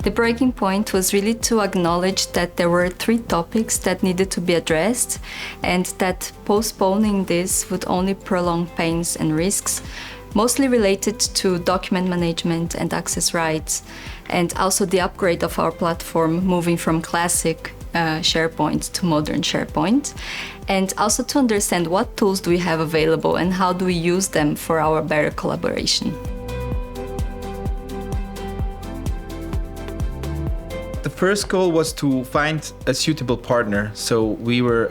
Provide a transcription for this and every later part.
The breaking point was really to acknowledge that there were 3 topics that needed to be addressed and that postponing this would only prolong pains and risks, mostly related to document management and access rights, and also the upgrade of our platform moving from classic SharePoint to modern SharePoint, and also to understand what tools do we have available and how do we use them for our better collaboration. The first goal was to find a suitable partner. So we were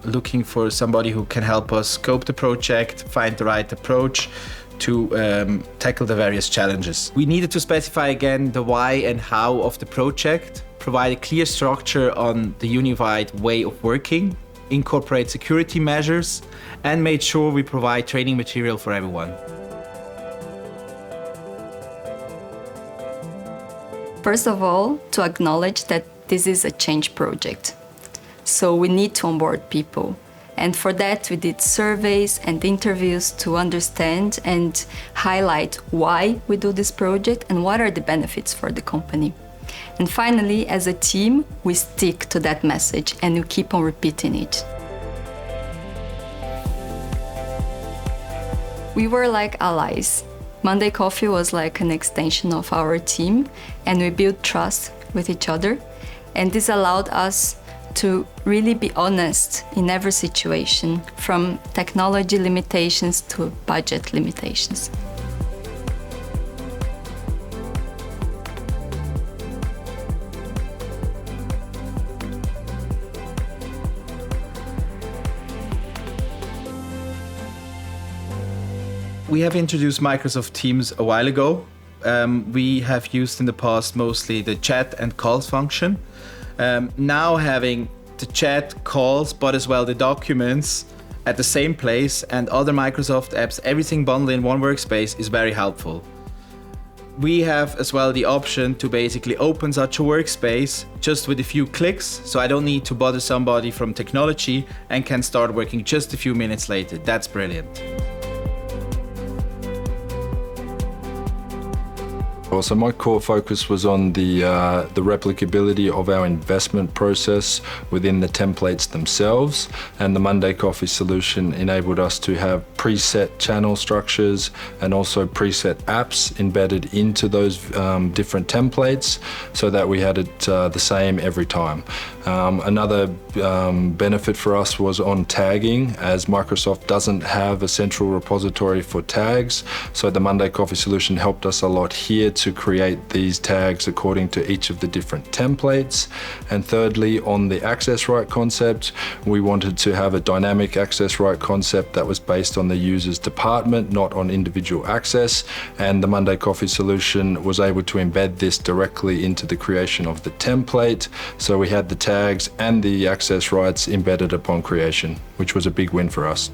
looking for somebody who can help us scope the project, find the right approach to tackle the various challenges. We needed to specify again the why and how of the project, provide a clear structure on the unified way of working, incorporate security measures, and made sure we provide training material for everyone. First of all, to acknowledge that this is a change project. So we need to onboard people. And for that, we did surveys and interviews to understand and highlight why we do this project and what are the benefits for the company. And finally, as a team, we stick to that message and we keep on repeating it. We were like allies. MondayCoffee was like an extension of our team, and we built trust with each other. And this allowed us to really be honest in every situation, from technology limitations to budget limitations. We have introduced Microsoft Teams a while ago. We have used in the past mostly the chat and calls function. Now having the chat, calls, but as well the documents at the same place and other Microsoft apps, everything bundled in one workspace is very helpful. We have as well the option to basically open such a workspace just with a few clicks, so I don't need to bother somebody from technology and can start working just a few minutes later. That's brilliant. So my core focus was on the replicability of our investment process within the templates themselves, and the MondayCoffee solution enabled us to have preset channel structures and also preset apps embedded into those different templates so that we had it the same every time. Another benefit for us was on tagging, as Microsoft doesn't have a central repository for tags, so the MondayCoffee solution helped us a lot here to create these tags according to each of the different templates. And thirdly, on the access right concept, we wanted to have a dynamic access right concept that was based on the user's department, not on individual access, and the MondayCoffee solution was able to embed this directly into the creation of the template, so we had the tags and the access rights embedded upon creation, which was a big win for us.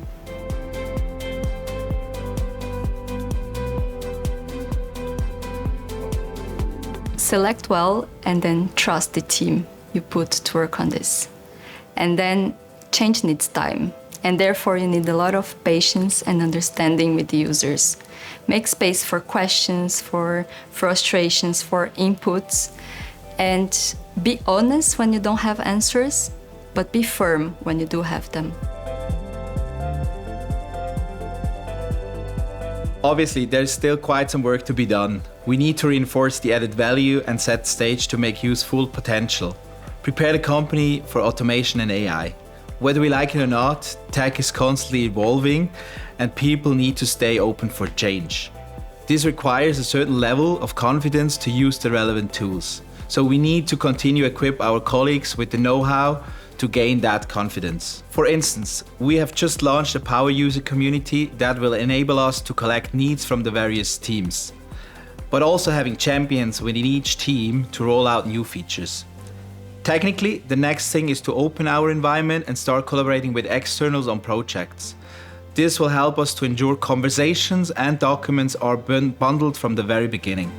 Select well and then trust the team you put to work on this. And then change needs time, and therefore you need a lot of patience and understanding with the users. Make space for questions, for frustrations, for inputs, and be honest when you don't have answers, but be firm when you do have them. Obviously, there's still quite some work to be done. We need to reinforce the added value and set the stage to make use full potential. Prepare the company for automation and AI. Whether we like it or not, tech is constantly evolving and people need to stay open for change. This requires a certain level of confidence to use the relevant tools. So we need to continue to equip our colleagues with the know-how to gain that confidence. For instance, we have just launched a power user community that will enable us to collect needs from the various teams, but also having champions within each team to roll out new features. Technically, the next thing is to open our environment and start collaborating with externals on projects. This will help us to ensure conversations and documents are bundled from the very beginning.